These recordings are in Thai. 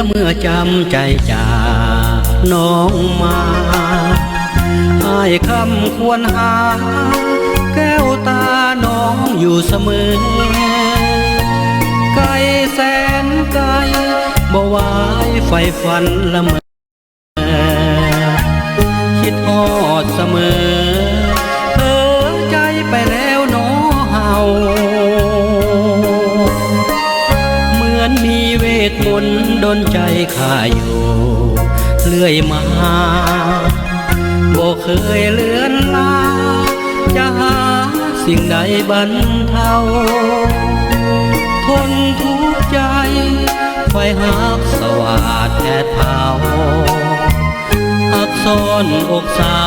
เมื่อจำใจจากน้องมาให้คำควรหาแก้วตาน้องอยู่เสมอไกลแสนไกลบ่วายไฟฝันละเมอคิดฮอดเสมอเออใจไปแล้วน้อเฮาเหมือนมีเวทมนต์ดลใจข้าอยู่เรื่อยมาบ่เคยเลือนลาจะหาสิ่งใดบรรเทาทนทุกข์ใจไฟหักสวาดแผดเผาอักษรอกสา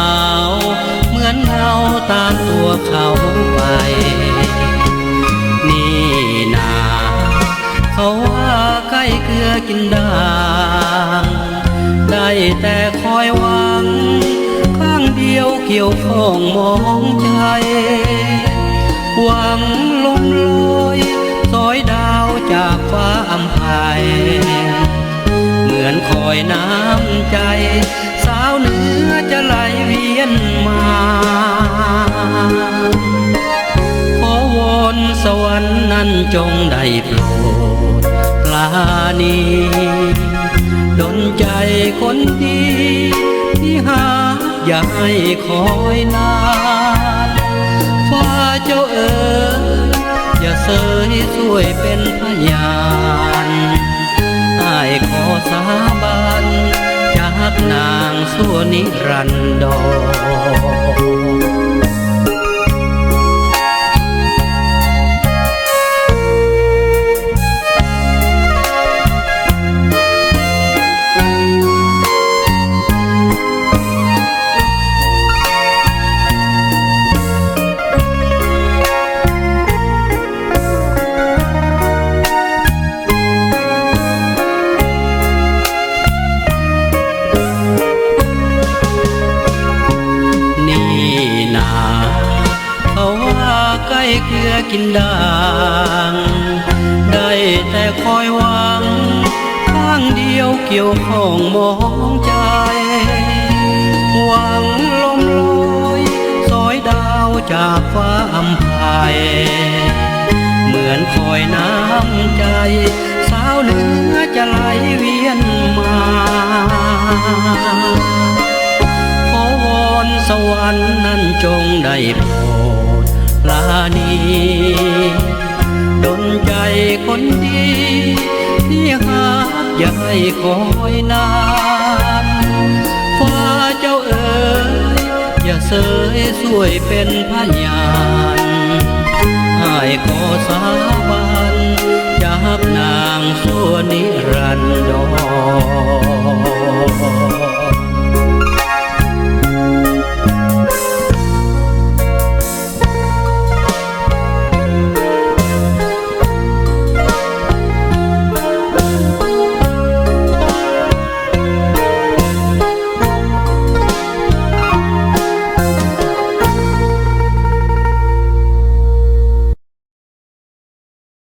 วเหมือนเงาตามตัวเขาไปนี่นาเขาว่าใกล้เกลือกินด่างได้แต่คอยหวังข้างเดียวเกี่ยวข้องมองใจหวังลมลอยสอยดาวจากฟ้าอำไพเหมือนคอยน้ำใจสาวเหนือจะไหลเวียนมาขอวอนสวรรค์นั้นจงได้โปรดปราณีดลใจคนดีที่หาอย่าให้คอยนานฟ้าเจ้าเอ๋ยอย่าเสยสวยเป็นพยานอ้ายขอสาบานจากนางสัวนิรันดรใกล้เกลือกินด่างได้แต่คอยหวังข้างเดียวเกี่ยวข้องมองใจหวังลมลอยสอยดาวจากฟ้าอำไพเหมือนคอยน้ำใจสาวเหนือจะไหลเวียนมาขอวอนสวรรค์นั้นจงได้โปรดปราณีดลใจคนดีที่หาอย่าให้คอยนานฟ้าเจ้าเอ๋ยอย่าเสยสวยเป็นพยานอ้ายขอสาบานจากนางสัวนิรันดร